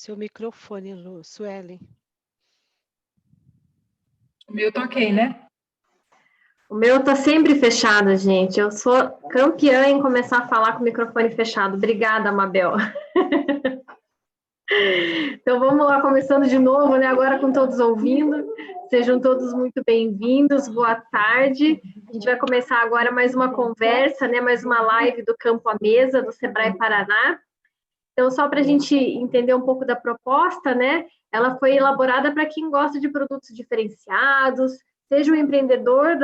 Seu microfone, Suelen. O meu tá ok, né? O meu tá sempre fechado, gente. Eu sou campeã em começar a falar com o microfone fechado. Obrigada, Mabel. Então vamos lá, começando de novo, né? Agora com todos ouvindo. Sejam todos muito bem-vindos. Boa tarde. A gente vai começar agora mais uma conversa, né? Mais uma live do Campo à Mesa do Sebrae Paraná. Então, só para a gente entender um pouco da proposta, né? Ela foi elaborada para quem gosta de produtos diferenciados, seja um empreendedor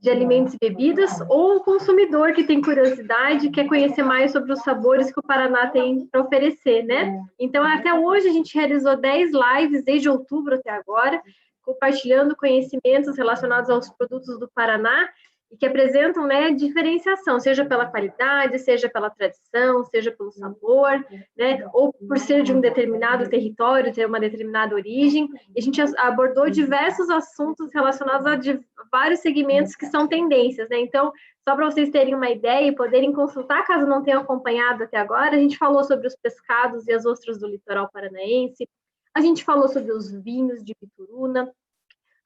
de alimentos e bebidas, ou o consumidor que tem curiosidade, quer conhecer mais sobre os sabores que o Paraná tem para oferecer, né? Então, até hoje, a gente realizou 10 lives, desde outubro até agora, compartilhando conhecimentos relacionados aos produtos do Paraná, e que apresentam, né, diferenciação, seja pela qualidade, seja pela tradição, seja pelo sabor, né, ou por ser de um determinado território, ter uma determinada origem. E a gente abordou diversos assuntos relacionados a vários segmentos que são tendências, né? Então, só para vocês terem uma ideia e poderem consultar, caso não tenham acompanhado até agora, a gente falou sobre os pescados e as ostras do litoral paranaense, a gente falou sobre os vinhos de Bituruna,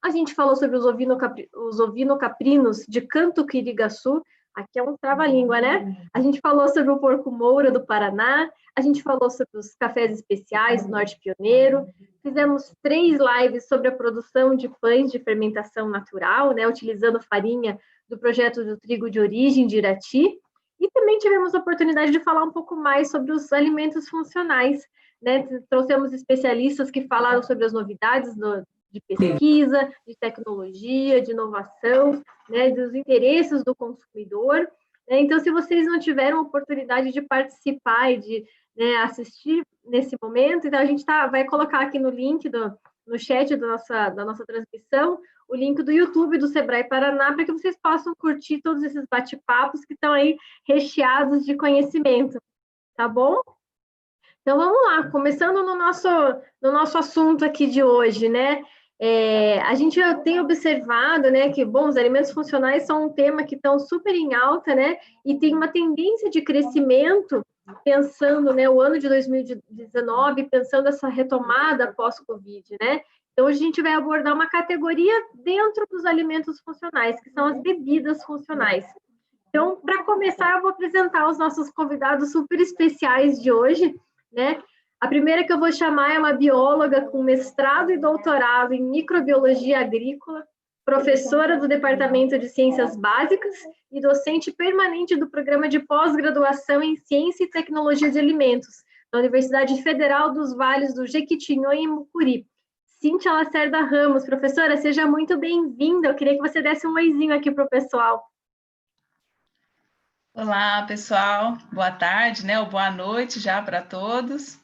a gente falou sobre os ovinocaprinos de Canto Quiriguaçu, aqui é um trava-língua, né? A gente falou sobre o porco-moura do Paraná, a gente falou sobre os cafés especiais do Norte Pioneiro, fizemos 3 lives sobre a produção de pães de fermentação natural, né? Utilizando farinha do projeto do trigo de origem de Irati, e também tivemos a oportunidade de falar um pouco mais sobre os alimentos funcionais, né? Trouxemos especialistas que falaram sobre as novidades de pesquisa, de tecnologia, de inovação, né, dos interesses do consumidor. Né? Então, se vocês não tiveram a oportunidade de participar e de, né, assistir nesse momento, então a gente vai colocar aqui no link, no chat da nossa transmissão, o link do YouTube do Sebrae Paraná, para que vocês possam curtir todos esses bate-papos que estão aí recheados de conhecimento. Tá bom? Então, vamos lá, começando no nosso assunto aqui de hoje, né? A gente tem observado, né, que, bom, os alimentos funcionais são um tema que estão super em alta, né, e tem uma tendência de crescimento, pensando, né, o ano de 2019, pensando essa retomada pós-Covid, né? Então, hoje a gente vai abordar uma categoria dentro dos alimentos funcionais, que são as bebidas funcionais. Então, para começar, eu vou apresentar os nossos convidados super especiais de hoje, né? A primeira que eu vou chamar é uma bióloga com mestrado e doutorado em microbiologia agrícola, professora do Departamento de Ciências Básicas e docente permanente do Programa de Pós-Graduação em Ciência e Tecnologia de Alimentos, da Universidade Federal dos Vales do Jequitinhonha e Mucuri. Cíntia Lacerda Ramos. Professora, seja muito bem-vinda. Eu queria que você desse um oizinho aqui para o pessoal. Olá, pessoal. Boa tarde, né? Ou boa noite já para todos.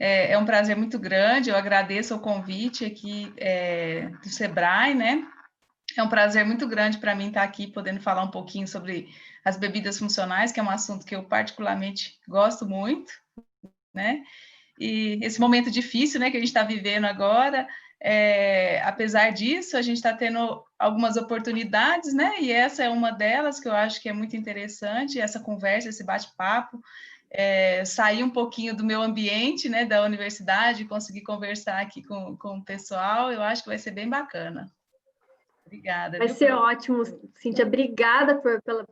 É um prazer muito grande, eu agradeço o convite aqui do Sebrae, né? É um prazer muito grande para mim estar aqui podendo falar um pouquinho sobre as bebidas funcionais, que é um assunto que eu particularmente gosto muito, né? E esse momento difícil, né, que a gente está vivendo agora, apesar disso, a gente está tendo algumas oportunidades, né? E essa é uma delas que eu acho que é muito interessante, essa conversa, esse bate-papo, sair um pouquinho do meu ambiente, né, da universidade, conseguir conversar aqui com o pessoal, eu acho que vai ser bem bacana. Obrigada. Vai ser ótimo, Cíntia. Obrigada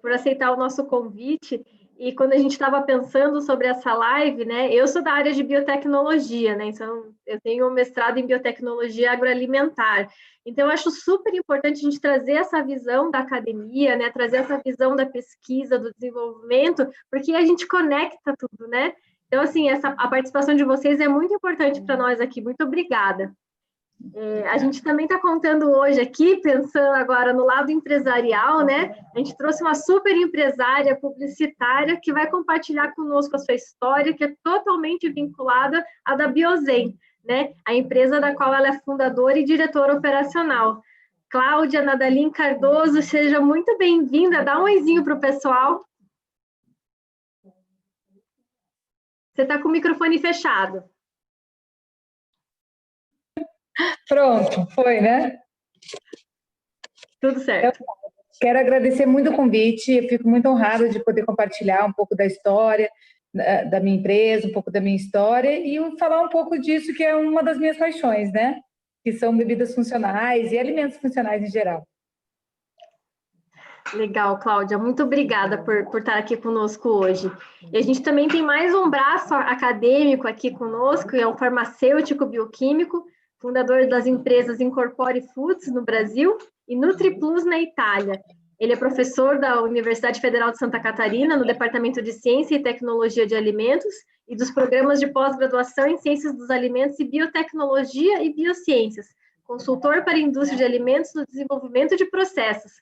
por aceitar o nosso convite. E quando a gente estava pensando sobre essa live, né, eu sou da área de biotecnologia, né, então eu tenho um mestrado em biotecnologia agroalimentar. Então, eu acho super importante a gente trazer essa visão da academia, né, trazer essa visão da pesquisa, do desenvolvimento, porque a gente conecta tudo, né? Então, assim, a participação de vocês é muito importante para nós aqui. Muito obrigada. A gente também está contando hoje aqui, pensando agora no lado empresarial, né? A gente trouxe uma super empresária publicitária que vai compartilhar conosco a sua história, que é totalmente vinculada à da Biozen, né? A empresa da qual ela é fundadora e diretora operacional. Cláudia Nadalim Cardoso, seja muito bem-vinda. Dá um oizinho para o pessoal. Você está com o microfone fechado. Pronto, foi, né? Tudo certo. Eu quero agradecer muito o convite, eu fico muito honrada de poder compartilhar um pouco da história, da minha empresa, um pouco da minha história e falar um pouco disso que é uma das minhas paixões, né? Que são bebidas funcionais e alimentos funcionais em geral. Legal, Cláudia. Muito obrigada por estar aqui conosco hoje. E a gente também tem mais um braço acadêmico aqui conosco, é um farmacêutico bioquímico, fundador das empresas Incorpore Foods no Brasil e NutriPlus na Itália. Ele é professor da Universidade Federal de Santa Catarina, no Departamento de Ciência e Tecnologia de Alimentos e dos programas de pós-graduação em Ciências dos Alimentos e Biotecnologia e Biociências, consultor para a indústria de alimentos no desenvolvimento de processos.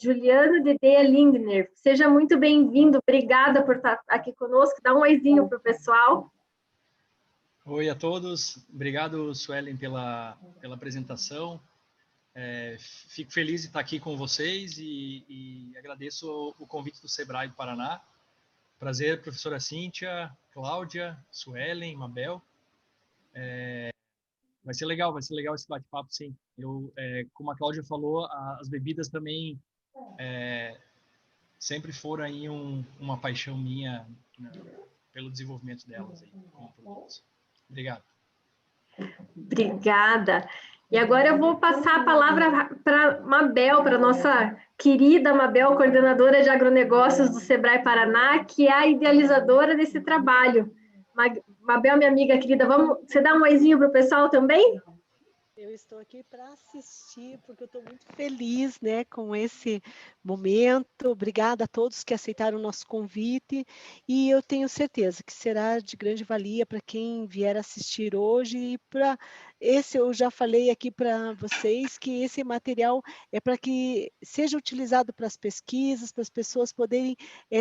Juliano Dedea Lindner, seja muito bem-vindo, obrigada por estar aqui conosco, dá um oizinho para o pessoal. Oi a todos, obrigado, Suelen, pela apresentação. Fico feliz de estar aqui com vocês e agradeço o convite do Sebrae do Paraná. Prazer, professora Cíntia, Cláudia, Suelen, Mabel. Vai ser legal esse bate-papo, sim. Como a Cláudia falou, as bebidas também sempre foram aí uma paixão minha, né, pelo desenvolvimento delas aí, como produtos. Obrigado. Obrigada. E agora eu vou passar a palavra para Mabel, para nossa querida Mabel, coordenadora de agronegócios do Sebrae Paraná, que é a idealizadora desse trabalho. Mabel, minha amiga querida, você dá um oizinho para o pessoal também? Eu estou aqui para assistir, porque eu estou muito feliz, né, com esse momento. Obrigada a todos que aceitaram o nosso convite e eu tenho certeza que será de grande valia para quem vier assistir hoje e para esse eu já falei aqui para vocês que esse material é para que seja utilizado para as pesquisas, para as pessoas poderem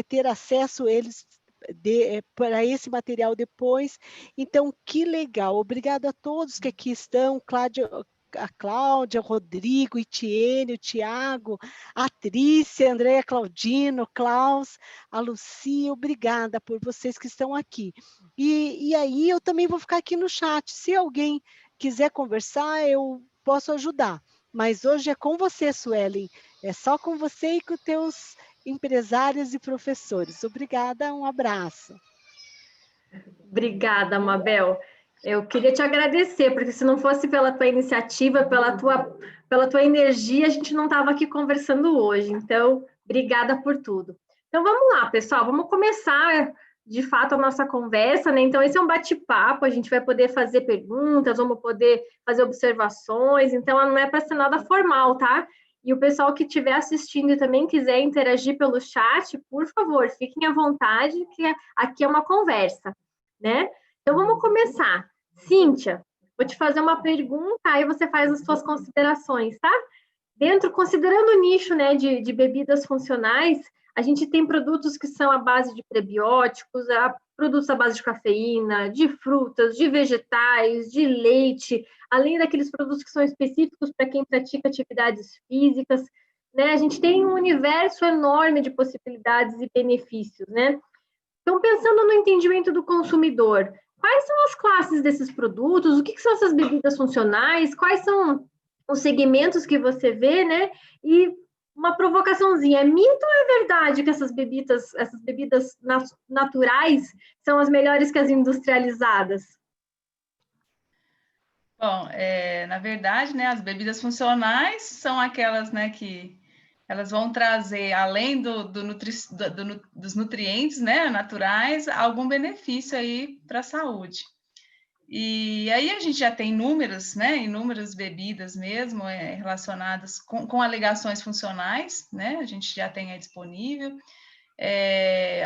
ter acesso a eles para esse material depois. Então, que legal. Obrigada a todos que aqui estão, a Cláudia, o Rodrigo, Itiene, o Tiago, a Trícia, a Andréia Claudino, o Klaus, a Lucia, obrigada por vocês que estão aqui. E aí eu também vou ficar aqui no chat. Se alguém quiser conversar, eu posso ajudar. Mas hoje é com você, Suelen. É só com você e com os teus empresários e professores. Obrigada, um abraço. Obrigada, Mabel. Eu queria te agradecer, porque se não fosse pela tua iniciativa, pela tua energia, a gente não estava aqui conversando hoje. Então, obrigada por tudo. Então, vamos lá, pessoal, vamos começar, de fato, a nossa conversa, né? Então, esse é um bate-papo, a gente vai poder fazer perguntas, vamos poder fazer observações, então, não é para ser nada formal, tá? E o pessoal que estiver assistindo e também quiser interagir pelo chat, por favor, fiquem à vontade, que aqui é uma conversa, né? Então, vamos começar. Cíntia, vou te fazer uma pergunta, aí você faz as suas considerações, tá? Considerando o nicho, né, de bebidas funcionais, a gente tem produtos que são à base de prebióticos, produtos à base de cafeína, de frutas, de vegetais, de leite, além daqueles produtos que são específicos para quem pratica atividades físicas, né? A gente tem um universo enorme de possibilidades e benefícios, né? Então, pensando no entendimento do consumidor, quais são as classes desses produtos? O que são essas bebidas funcionais? Quais são os segmentos que você vê, né? E uma provocaçãozinha, é mito ou é verdade que essas bebidas naturais são as melhores que as industrializadas? Bom, na verdade, né, as bebidas funcionais são aquelas, né, que elas vão trazer, além dos nutrientes, né, naturais, algum benefício aí para a saúde. E aí a gente já tem inúmeras bebidas mesmo relacionadas com alegações funcionais, né? A gente já tem aí disponível.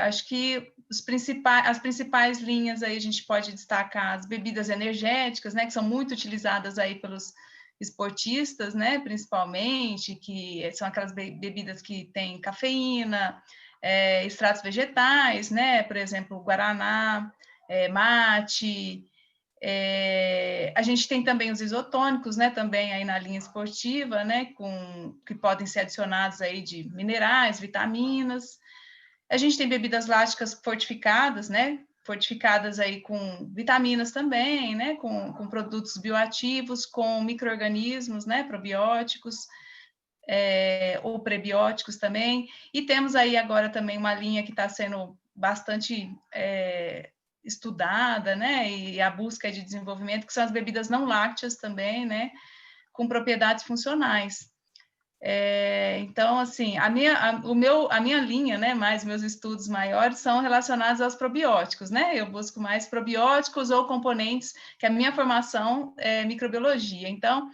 Acho que as principais linhas aí a gente pode destacar as bebidas energéticas, né? Que são muito utilizadas aí pelos esportistas, né? Principalmente, que são aquelas bebidas que têm cafeína, extratos vegetais, né? Por exemplo, guaraná, mate. A gente tem também os isotônicos, né, também aí na linha esportiva, né, que podem ser adicionados aí de minerais, vitaminas. A gente tem bebidas lácticas fortificadas, né, fortificadas aí com vitaminas também, né, com produtos bioativos, com micro-organismos, né, probióticos, ou prebióticos também. E temos aí agora também uma linha que está sendo bastante estudada, né, e a busca de desenvolvimento, que são as bebidas não lácteas também, né, com propriedades funcionais. Então, assim, a minha linha, né, mais meus estudos maiores são relacionados aos probióticos, né? Eu busco mais probióticos ou componentes, que a minha formação é microbiologia. Então,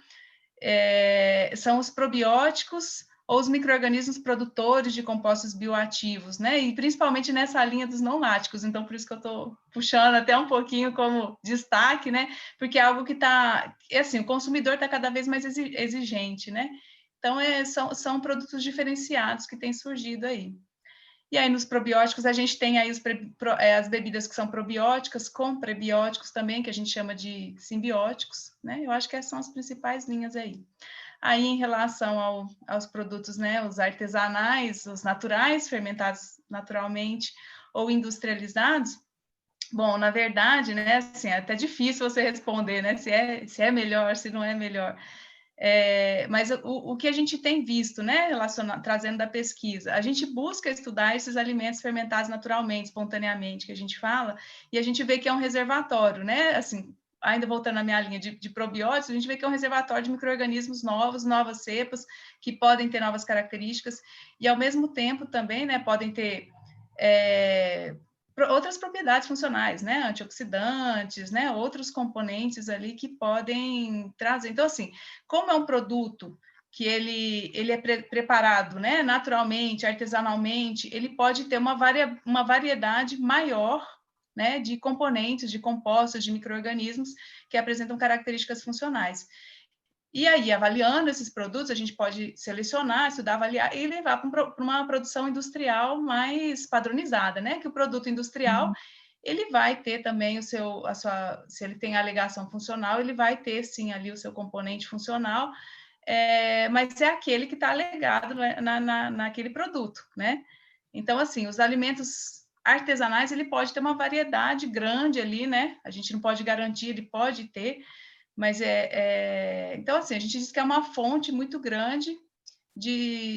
são os probióticos ou os micro-organismos produtores de compostos bioativos, né? E principalmente nessa linha dos não láticos. Então, por isso que eu estou puxando até um pouquinho como destaque, né? Porque é algo que está... assim, o consumidor está cada vez mais exigente, né? Então, são produtos diferenciados que têm surgido aí. E aí, nos probióticos, a gente tem aí as bebidas que são probióticas, com prebióticos também, que a gente chama de simbióticos, né? Eu acho que essas são as principais linhas aí. Aí, em relação aos produtos, né, os artesanais, os naturais, fermentados naturalmente ou industrializados, bom, na verdade, né, assim, é até difícil você responder, né, se é melhor, se não é melhor. Mas o que a gente tem visto, né, trazendo da pesquisa, a gente busca estudar esses alimentos fermentados naturalmente, espontaneamente, que a gente fala, e a gente vê que é um reservatório, né, assim, ainda voltando à minha linha de probióticos, a gente vê que é um reservatório de micro-organismos novos, novas cepas, que podem ter novas características, e ao mesmo tempo também, né, podem ter outras propriedades funcionais, né, antioxidantes, né, outros componentes ali que podem trazer. Então, assim, como é um produto que ele é preparado, né, naturalmente, artesanalmente, ele pode ter uma variedade maior, né, de componentes, de compostos, de micro-organismos que apresentam características funcionais. E aí, avaliando esses produtos, a gente pode selecionar, estudar, avaliar e levar para uma produção industrial mais padronizada, né? Que o produto industrial, ele vai ter também se ele tem alegação funcional, ele vai ter, sim, ali o seu componente funcional, mas é aquele que está alegado naquele produto, né? Então, assim, os alimentos artesanais, ele pode ter uma variedade grande ali, né? A gente não pode garantir, ele pode ter, mas então, assim, a gente diz que é uma fonte muito grande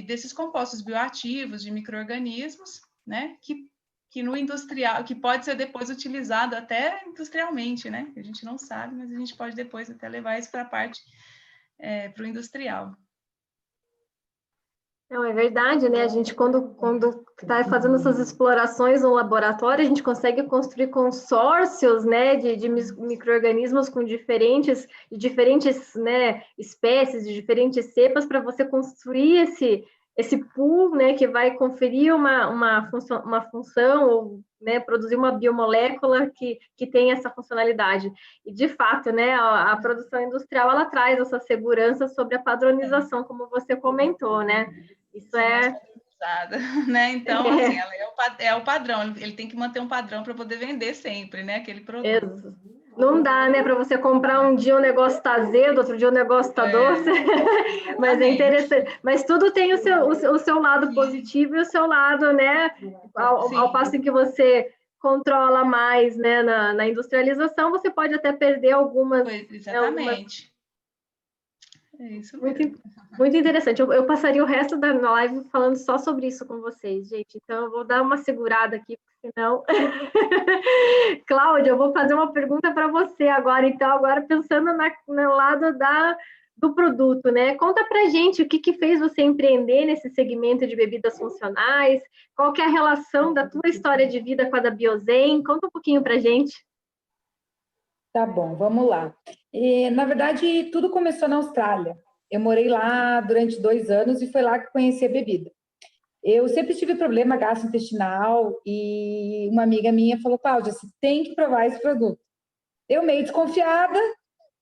desses compostos bioativos, de micro-organismos, né, que no industrial, que pode ser depois utilizado até industrialmente, né, a gente não sabe, mas a gente pode depois até levar isso para a parte, para o industrial. Não, é verdade, né? A gente, quando está fazendo essas explorações no laboratório, a gente consegue construir consórcios, né, de micro-organismos com diferentes, né, espécies, de diferentes cepas, para você construir esse pool, né, que vai conferir uma função, ou, né, produzir uma biomolécula que tem essa funcionalidade. E, de fato, né, a produção industrial, ela traz essa segurança sobre a padronização, como você comentou, né? Isso é... né? Então, assim, ela é o padrão, ele tem que manter um padrão para poder vender sempre, né, aquele produto. Não dá, né, para você comprar um dia o negócio tá azedo, outro dia o negócio tá doce, mas é interessante. Mas tudo tem o seu lado positivo e o seu lado, né, ao passo em que você controla mais, né, na industrialização, você pode até perder algumas... Exatamente. É isso mesmo. Muito interessante. Eu passaria o resto da live falando só sobre isso com vocês, gente. Então, eu vou dar uma segurada aqui, porque senão... Cláudia, eu vou fazer uma pergunta para você agora. Então, agora pensando no lado do produto, né? Conta pra gente o que fez você empreender nesse segmento de bebidas funcionais, qual que é a relação da tua história de vida com a da Biozen? Conta um pouquinho pra gente. Tá bom, vamos lá. Na verdade, tudo começou na Austrália. Eu morei lá durante 2 anos e foi lá que conheci a bebida. Eu sempre tive problema gastrointestinal e uma amiga minha falou, Cláudia, você tem que provar esse produto. Eu, meio desconfiada,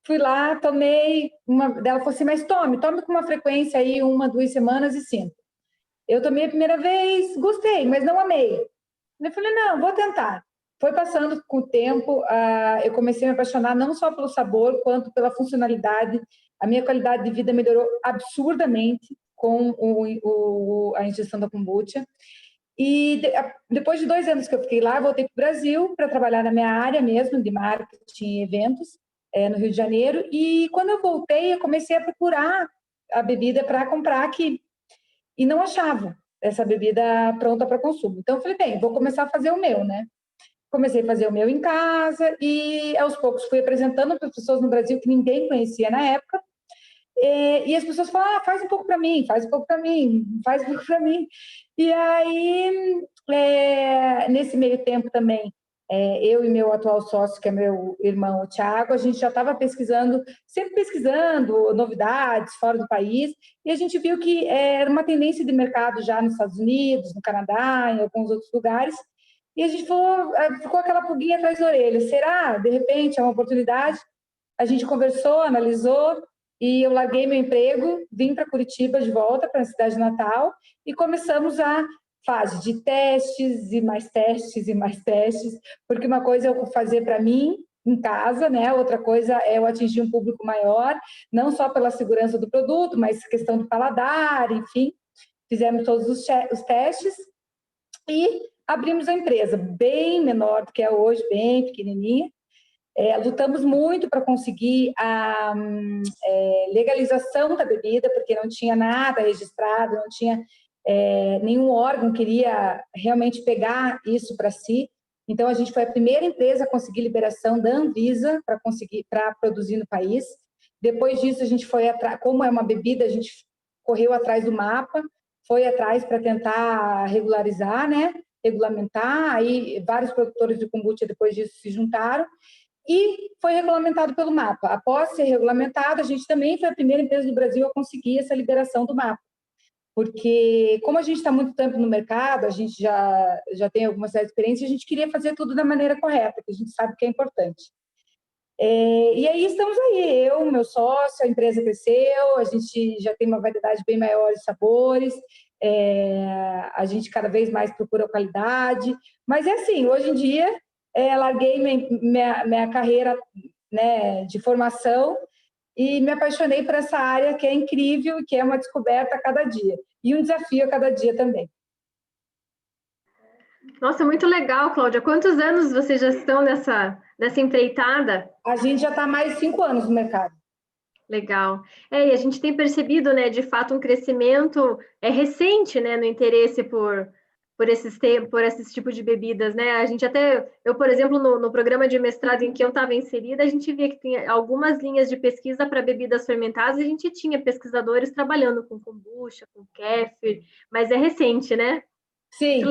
fui lá, tomei, ela falou assim, mas tome com uma frequência aí, 1, 2 semanas e sinta. Eu tomei a primeira vez, gostei, mas não amei. Eu falei, não, vou tentar. Foi passando com o tempo, eu comecei a me apaixonar não só pelo sabor, quanto pela funcionalidade. A minha qualidade de vida melhorou absurdamente com a ingestão da kombucha. E depois de 2 anos que eu fiquei lá, voltei para o Brasil para trabalhar na minha área mesmo, de marketing e eventos, no Rio de Janeiro. E quando eu voltei, eu comecei a procurar a bebida para comprar aqui. E não achava. essa bebida pronta para consumo. Então, eu falei, bem, vou começar a fazer o meu, né? Comecei a fazer o meu em casa e, aos poucos, fui apresentando para pessoas no Brasil que ninguém conhecia na época. E as pessoas falam, faz um pouco para mim, faz um pouco para mim, faz um pouco para mim. E aí, nesse meio tempo também, eu e meu atual sócio, que é meu irmão, o Thiago, a gente já estava pesquisando, sempre pesquisando novidades fora do país, e a gente viu que era uma tendência de mercado já nos Estados Unidos, no Canadá, em alguns outros lugares, e a gente falou, ficou aquela pulguinha atrás da orelha, será? De repente, é uma oportunidade? A gente conversou, analisou, e eu larguei meu emprego, vim para Curitiba de volta, para a cidade natal, e começamos a fase de testes e mais testes e mais testes, porque uma coisa é eu fazer para mim, em casa, né? Outra coisa é eu atingir um público maior, não só pela segurança do produto, mas questão do paladar, enfim. Fizemos todos os testes e abrimos a empresa, bem menor do que é hoje, bem pequenininha. Lutamos muito para conseguir a legalização da bebida, porque não tinha nada registrado, não tinha nenhum órgão queria realmente pegar isso para si. Então, a gente foi a primeira empresa a conseguir liberação da Anvisa para produzir no país. Depois disso, a gente foi atrás, como é uma bebida, a gente correu atrás do mapa, foi atrás para tentar regularizar, né? Regulamentar. Aí, vários produtores de kombucha, depois disso, se juntaram e foi regulamentado pelo MAPA. Após ser regulamentado, a gente também foi a primeira empresa do Brasil a conseguir essa liberação do MAPA. Porque, como a gente está muito tempo no mercado, a gente já tem alguma certa experiência, a gente queria fazer tudo da maneira correta, que a gente sabe que é importante. E aí estamos aí, eu, meu sócio, a empresa cresceu, a gente já tem uma variedade bem maior de sabores, a gente cada vez mais procura qualidade, mas é assim, hoje em dia, larguei minha carreira, né, de formação e me apaixonei por essa área que é incrível, que é uma descoberta a cada dia, e um desafio a cada dia também. Nossa, muito legal, Cláudia. Quantos anos vocês já estão nessa empreitada? A gente já está há mais de 5 anos no mercado. Legal. E a gente tem percebido, né, de fato, um crescimento recente, né, no interesse por esses tipos de bebidas, né? A gente eu, por exemplo, no programa de mestrado em que eu estava inserida, a gente via que tinha algumas linhas de pesquisa para bebidas fermentadas, e a gente tinha pesquisadores trabalhando com kombucha, com kefir, mas é recente, né? Sim,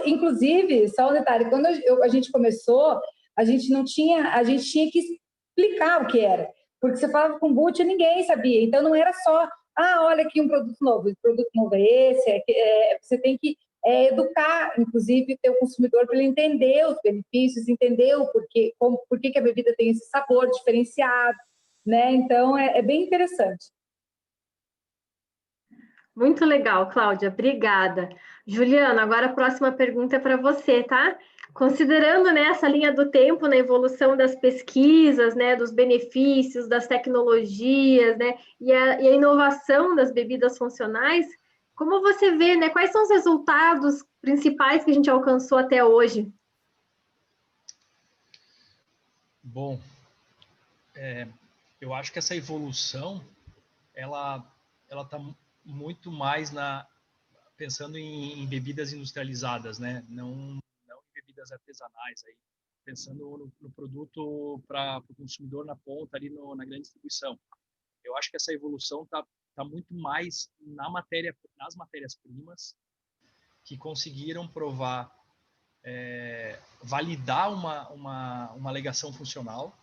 inclusive, só um detalhe, quando a gente começou, a gente tinha que explicar o que era, porque você falava kombucha, ninguém sabia, então não era só, olha aqui um produto novo, o produto novo é esse, você tem que educar, inclusive, o teu consumidor para ele entender os benefícios, entender por que a bebida tem esse sabor diferenciado, né? Então, é bem interessante. Muito legal, Cláudia, obrigada. Juliana, agora a próxima pergunta é para você, tá? Considerando, né, essa linha do tempo na evolução das pesquisas, né, dos benefícios, das tecnologias, né, e a inovação das bebidas funcionais, como você vê, né, quais são os resultados principais que a gente alcançou até hoje? Bom, eu acho que essa evolução, ela está muito mais pensando em bebidas industrializadas, né? Não em bebidas artesanais, aí, pensando no produto para o consumidor na ponta, ali na grande distribuição. Eu acho que essa evolução tá muito mais nas matérias-primas que conseguiram provar, validar uma alegação funcional,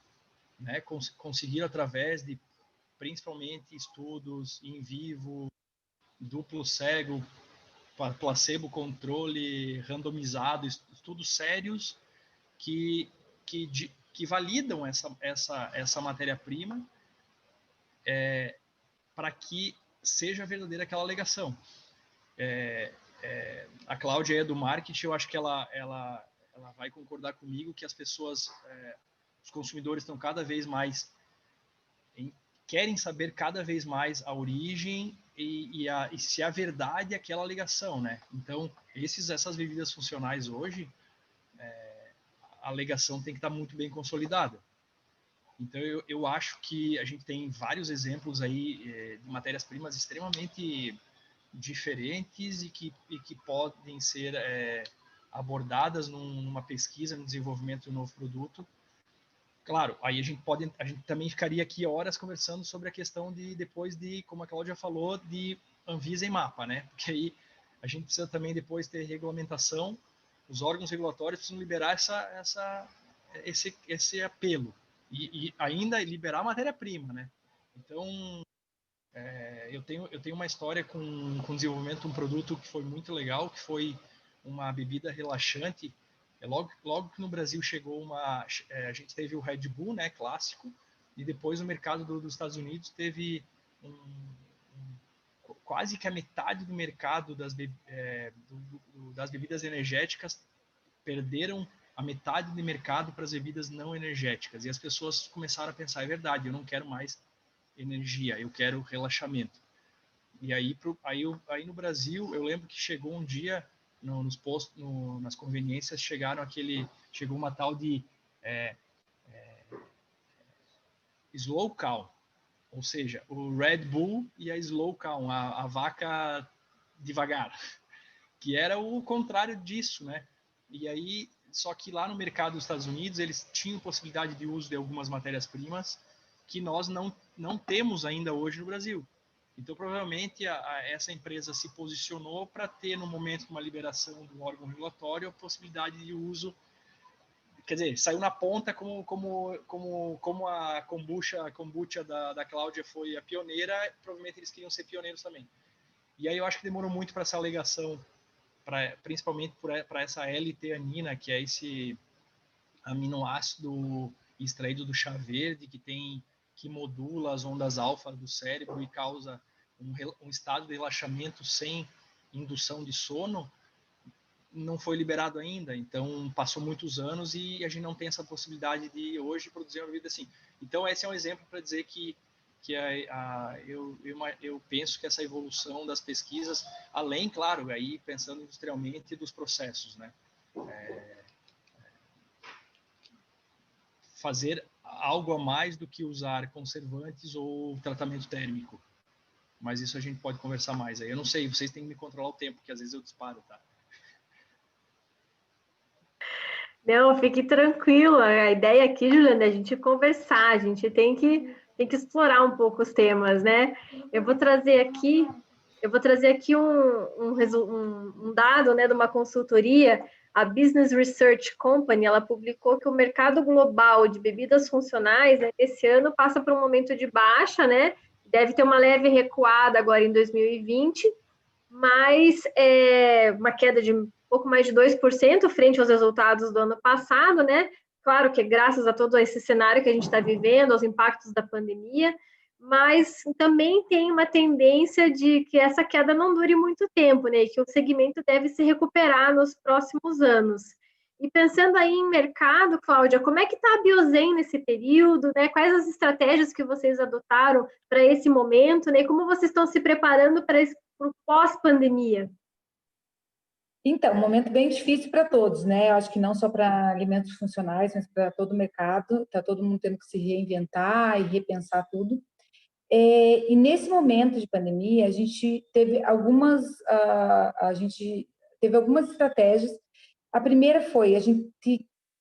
né? Conseguiram através de principalmente estudos em vivo, duplo cego, placebo controle, randomizado, estudos sérios que validam essa matéria-prima para que seja verdadeira aquela alegação. A Cláudia é do marketing, eu acho que ela vai concordar comigo que as pessoas, os consumidores estão cada vez mais querem saber cada vez mais a origem e se a verdade é aquela alegação, né? Então, essas bebidas funcionais hoje, a alegação tem que estar muito bem consolidada. Então, eu acho que a gente tem vários exemplos aí de matérias-primas extremamente diferentes e que podem ser abordadas numa pesquisa, no desenvolvimento de um novo produto. Claro, aí a gente também ficaria aqui horas conversando sobre a questão depois de, como a Cláudia falou, de Anvisa e MAPA, né? Porque aí a gente precisa também depois ter regulamentação, os órgãos regulatórios precisam liberar esse apelo e ainda liberar matéria-prima, né? Então, eu tenho uma história com o desenvolvimento de um produto que foi muito legal, que foi uma bebida relaxante. Logo que no Brasil chegou a gente teve o Red Bull, né, clássico, e depois o mercado dos Estados Unidos teve quase que a metade do mercado das bebidas energéticas perderam a metade do mercado para as bebidas não energéticas. E as pessoas começaram a pensar, é verdade, eu não quero mais energia, eu quero relaxamento. E aí no Brasil, eu lembro que chegou um dia nos postos, nas conveniências, chegou uma tal de Slow Cow, ou seja, o Red Bull e a Slow Cow, a vaca devagar, que era o contrário disso, né? E aí, só que lá no mercado dos Estados Unidos, eles tinham possibilidade de uso de algumas matérias-primas que nós não temos ainda hoje no Brasil. Então, provavelmente, essa empresa se posicionou para ter, no momento de uma liberação do órgão regulatório, a possibilidade de uso. Quer dizer, saiu na ponta como a kombucha da Cláudia foi a pioneira, provavelmente eles queriam ser pioneiros também. E aí eu acho que demorou muito para essa alegação, principalmente para essa L-teanina, que é esse aminoácido extraído do chá verde, que modula as ondas alfa do cérebro e causa um estado de relaxamento sem indução de sono, não foi liberado ainda. Então, passou muitos anos e a gente não tem essa possibilidade de hoje produzir uma bebida assim. Então, esse é um exemplo para dizer que eu penso que essa evolução das pesquisas, além, claro, aí pensando industrialmente, dos processos, né? Fazer algo a mais do que usar conservantes ou tratamento térmico. Mas isso a gente pode conversar mais aí. Eu não sei, vocês têm que me controlar o tempo, porque às vezes eu disparo, tá? Não, fique tranquila. A ideia aqui, Juliana, é a gente conversar, a gente tem que explorar um pouco os temas, né? Eu vou trazer aqui um dado, né, de uma consultoria, a Business Research Company. Ela publicou que o mercado global de bebidas funcionais, né, esse ano passa por um momento de baixa, né? Deve ter uma leve recuada agora em 2020, mas uma queda de pouco mais de 2% frente aos resultados do ano passado, né? Claro que é graças a todo esse cenário que a gente está vivendo, aos impactos da pandemia, mas também tem uma tendência de que essa queda não dure muito tempo, né? E que o segmento deve se recuperar nos próximos anos. E pensando aí em mercado, Cláudia, como é que está a Biozen nesse período, né? Quais as estratégias que vocês adotaram para esse momento, né? Como vocês estão se preparando para o pós-pandemia? Então, um momento bem difícil para todos, né? Eu acho que não só para alimentos funcionais, mas para todo o mercado. Está todo mundo tendo que se reinventar e repensar tudo. E nesse momento de pandemia, a gente teve algumas estratégias. A primeira foi, a gente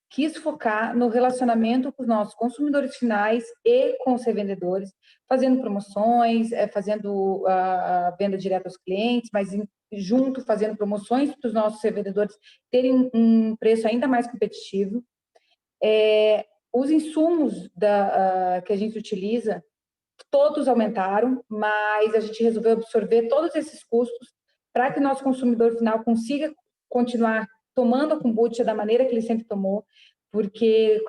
quis focar no relacionamento com os nossos consumidores finais e com os revendedores, fazendo promoções, fazendo a venda direta aos clientes, mas junto fazendo promoções para os nossos revendedores terem um preço ainda mais competitivo. Os insumos que a gente utiliza, todos aumentaram, mas a gente resolveu absorver todos esses custos para que o nosso consumidor final consiga continuar tomando a kombucha da maneira que ele sempre tomou, porque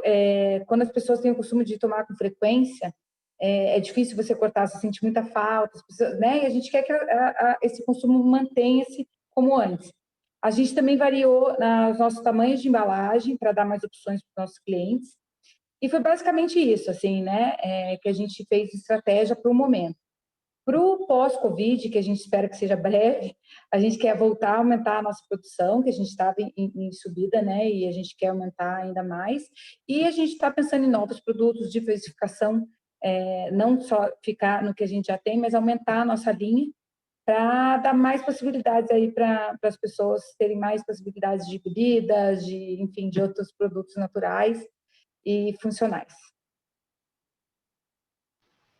quando as pessoas têm o costume de tomar com frequência, é difícil você cortar, você sente muita falta, né? E a gente quer que esse consumo mantenha-se como antes. A gente também variou nos nossos tamanhos de embalagem para dar mais opções para os nossos clientes. E foi basicamente isso, assim, né? Que a gente fez estratégia para o momento. Para o pós-Covid, que a gente espera que seja breve, a gente quer voltar a aumentar a nossa produção, que a gente estava em subida, né? E a gente quer aumentar ainda mais. E a gente está pensando em novos produtos, diversificação, não só ficar no que a gente já tem, mas aumentar a nossa linha para dar mais possibilidades aí para as pessoas terem mais possibilidades de bebidas, enfim, de outros produtos naturais e funcionais.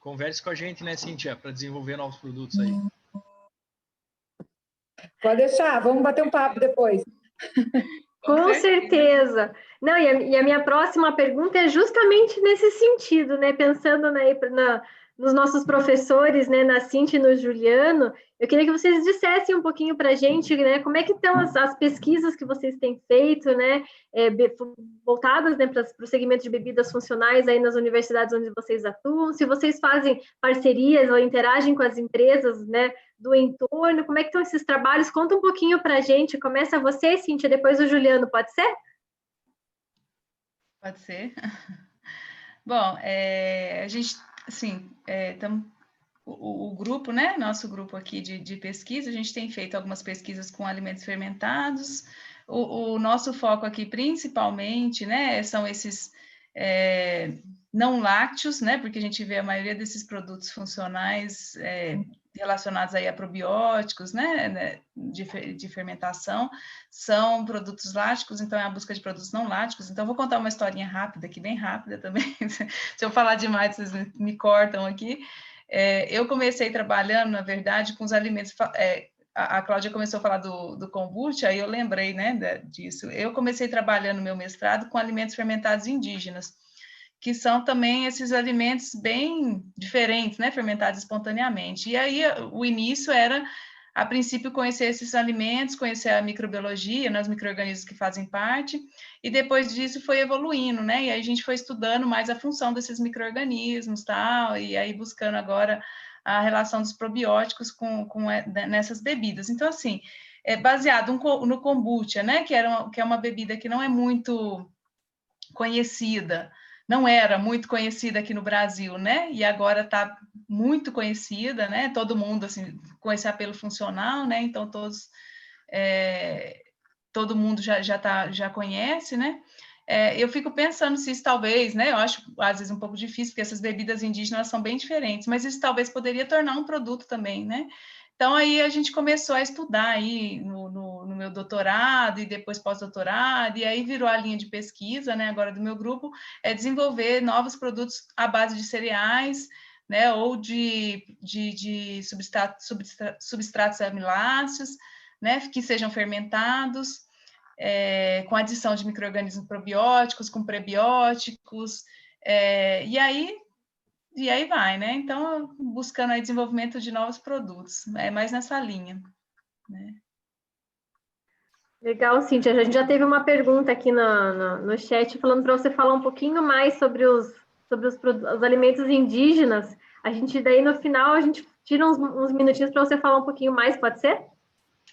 Converse com a gente, né, Cíntia, para desenvolver novos produtos aí. Pode deixar, vamos bater um papo depois. Com certeza. Não, e a minha próxima pergunta é justamente nesse sentido, né? Pensando nos nossos professores, né? Na Cíntia e no Juliano, eu queria que vocês dissessem um pouquinho para a gente, né? Como é que estão as pesquisas que vocês têm feito, né? Voltadas, né, para o segmento de bebidas funcionais aí nas universidades onde vocês atuam, se vocês fazem parcerias ou interagem com as empresas, né? Do entorno, como é que estão esses trabalhos? Conta um pouquinho para a gente. Começa você, Cíntia, depois o Juliano, pode ser? Pode ser. Bom, a gente, assim, o grupo, né, nosso grupo aqui de pesquisa, a gente tem feito algumas pesquisas com alimentos fermentados. O nosso foco aqui, principalmente, né, são esses não lácteos, né, porque a gente vê a maioria desses produtos funcionais relacionados aí a probióticos, né, de fermentação, são produtos láticos, então é a busca de produtos não láticos. Então, vou contar uma historinha rápida aqui, bem rápida também. Se eu falar demais, vocês me cortam aqui. Eu comecei trabalhando, na verdade, com os alimentos... A Cláudia começou a falar do kombucha, aí eu lembrei, né, disso. Eu comecei trabalhando meu mestrado com alimentos fermentados indígenas, que são também esses alimentos bem diferentes, né, fermentados espontaneamente. E aí o início era, a princípio, conhecer esses alimentos, conhecer a microbiologia, né, os micro-organismos que fazem parte, e depois disso foi evoluindo, né, e aí a gente foi estudando mais a função desses micro-organismos, tal, e aí buscando agora a relação dos probióticos nessas bebidas. Então, assim, baseado no kombucha, né, que é uma bebida que não é muito conhecida, não era muito conhecida aqui no Brasil, né? E agora está muito conhecida, né? Todo mundo assim com esse apelo funcional, né? Então todo mundo já conhece, né? Eu fico pensando se isso talvez, né? Eu acho às vezes um pouco difícil, porque essas bebidas indígenas são bem diferentes, mas isso talvez poderia tornar um produto também, né? Então, aí a gente começou a estudar aí no meu doutorado e depois pós-doutorado, e aí virou a linha de pesquisa, né, agora do meu grupo, desenvolver novos produtos à base de cereais, né, ou de substratos amiláceos, né, que sejam fermentados, com adição de micro-organismos probióticos, com prebióticos, e aí vai, né? Então, buscando aí desenvolvimento de novos produtos, é mais nessa linha, né? Legal, Cíntia. A gente já teve uma pergunta aqui no chat falando para você falar um pouquinho mais sobre os alimentos indígenas. A gente daí no final a gente tira uns minutinhos para você falar um pouquinho mais, pode ser?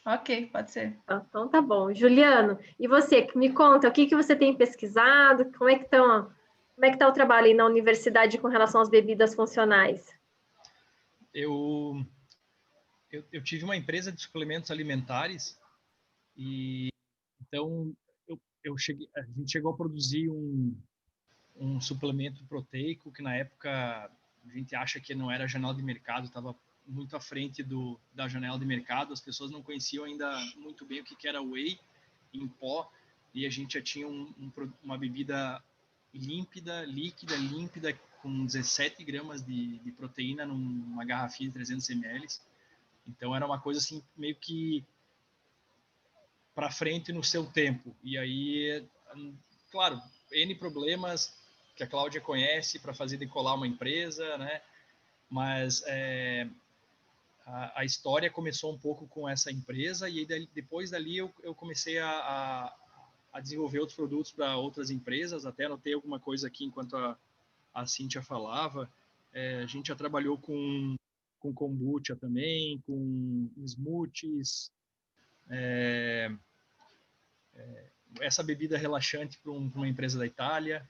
Ok, pode ser. Então tá bom. Juliano, e você, me conta, o que você tem pesquisado? Como é que está o trabalho aí na universidade com relação às bebidas funcionais? Eu tive uma empresa de suplementos alimentares e então a gente chegou a produzir um suplemento proteico que na época a gente acha que não era janela de mercado, estava muito à frente da janela de mercado, as pessoas não conheciam ainda muito bem o que era whey em pó, e a gente já tinha uma bebida límpida, com 17 gramas de proteína numa garrafinha de 300 ml. Então era uma coisa assim, meio que para frente no seu tempo. E aí, claro, N problemas que a Cláudia conhece para fazer decolar uma empresa, né? Mas a história começou um pouco com essa empresa e depois dali eu comecei a desenvolver outros produtos para outras empresas. Até anotei alguma coisa aqui enquanto a Cíntia falava. A gente já trabalhou com kombucha também, com smoothies, essa bebida relaxante para uma empresa da Itália,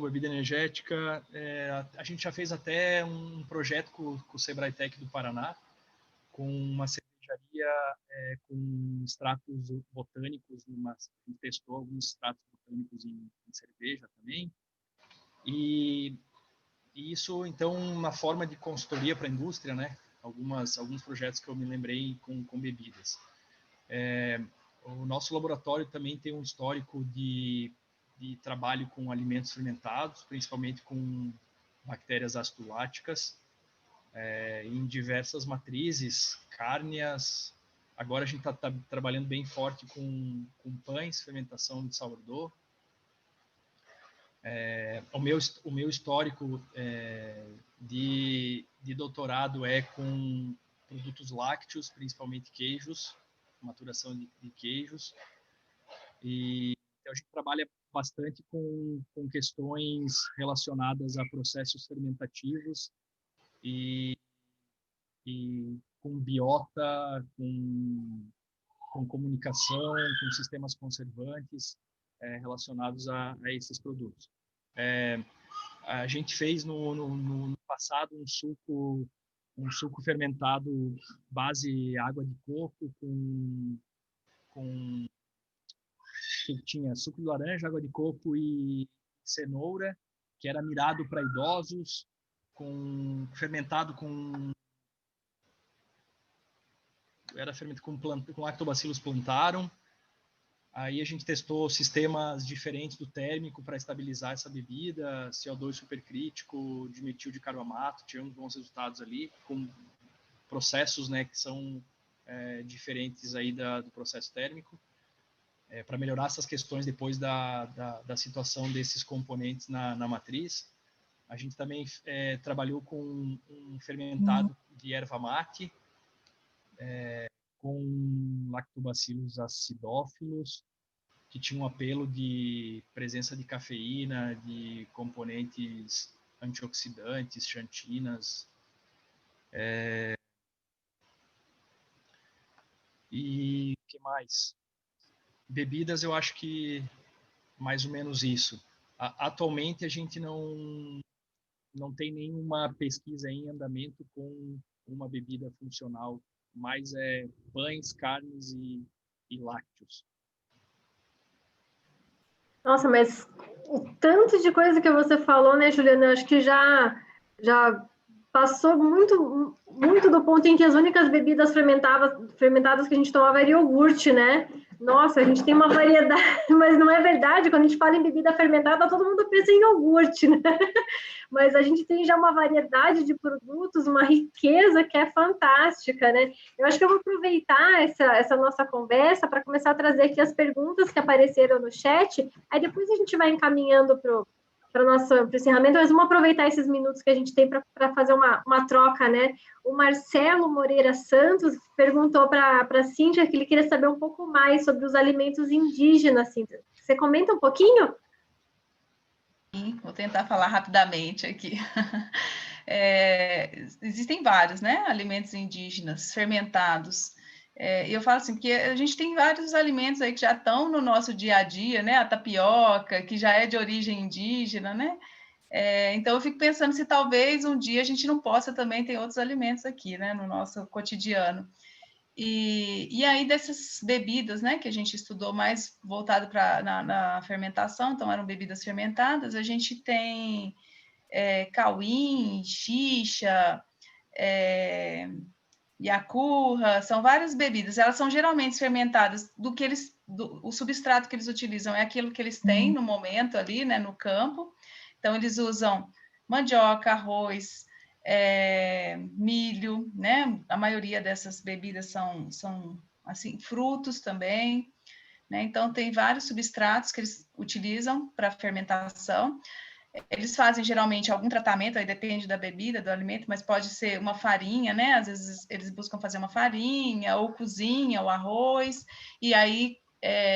bebida energética. A gente já fez até um projeto com o Sebrae Tech do Paraná, com uma cervejaria com extratos botânicos, a gente testou alguns extratos botânicos em cerveja também. E E isso, então, na forma de consultoria para a indústria, né? Alguns projetos que eu me lembrei com bebidas. O nosso laboratório também tem um histórico de trabalho com alimentos fermentados, principalmente com bactérias ácido-láticas, em diversas matrizes, cárneas. Agora a gente está trabalhando bem forte com pães, fermentação de sourdough. O meu histórico de doutorado é com produtos lácteos, principalmente queijos, maturação de queijos. E então, a gente trabalha bastante com questões relacionadas a processos fermentativos e com biota, com comunicação, com sistemas conservantes relacionados a esses produtos. A gente fez no passado um suco fermentado base água de coco que tinha suco de laranja, água de coco e cenoura, que era mirado para idosos, fermentado com Lactobacillus plantarum. Aí a gente testou sistemas diferentes do térmico para estabilizar essa bebida, CO2 supercrítico, dimetil de carbamato, tivemos bons resultados ali, com processos, né, que são diferentes aí do processo térmico, para melhorar essas questões depois da situação desses componentes na matriz. A gente também trabalhou com um fermentado de erva mate, com Lactobacillus acidófilos, que tinha um apelo de presença de cafeína, de componentes antioxidantes, xantinas. E o que mais? Bebidas, eu acho que mais ou menos isso. Atualmente, a gente não tem nenhuma pesquisa em andamento com uma bebida funcional, mais pães, carnes e lácteos. Nossa, mas o tanto de coisa que você falou, né, Juliana, eu acho que já passou muito do ponto em que as únicas bebidas fermentadas que a gente tomava era iogurte, né? Nossa, a gente tem uma variedade, mas não é verdade, quando a gente fala em bebida fermentada, todo mundo pensa em iogurte, né? Mas a gente tem já uma variedade de produtos, uma riqueza que é fantástica, né? Eu acho que eu vou aproveitar essa nossa conversa para começar a trazer aqui as perguntas que apareceram no chat, aí depois a gente vai encaminhando para o nosso encerramento, mas vamos aproveitar esses minutos que a gente tem para fazer uma troca, né? O Marcelo Moreira Santos perguntou para a Cíntia que ele queria saber um pouco mais sobre os alimentos indígenas, Cíntia. Você comenta um pouquinho? Sim, vou tentar falar rapidamente aqui. Existem vários, né? Alimentos indígenas fermentados. Eu falo assim, porque a gente tem vários alimentos aí que já estão no nosso dia a dia, né? A tapioca, que já é de origem indígena, né? Então, eu fico pensando se talvez um dia a gente não possa também ter outros alimentos aqui, né? No nosso cotidiano. E aí, dessas bebidas, né? Que a gente estudou mais voltado na fermentação, então eram bebidas fermentadas, a gente tem cauim, xixa, Yakura, são várias bebidas, elas são geralmente fermentadas o substrato que eles utilizam é aquilo que eles têm no momento ali, né, no campo, então eles usam mandioca, arroz, milho, né, a maioria dessas bebidas são assim, frutos também, né, então tem vários substratos que eles utilizam para fermentação. Eles fazem geralmente algum tratamento, aí depende da bebida, do alimento, mas pode ser uma farinha, né? Às vezes eles buscam fazer uma farinha, ou cozinha, o arroz, e aí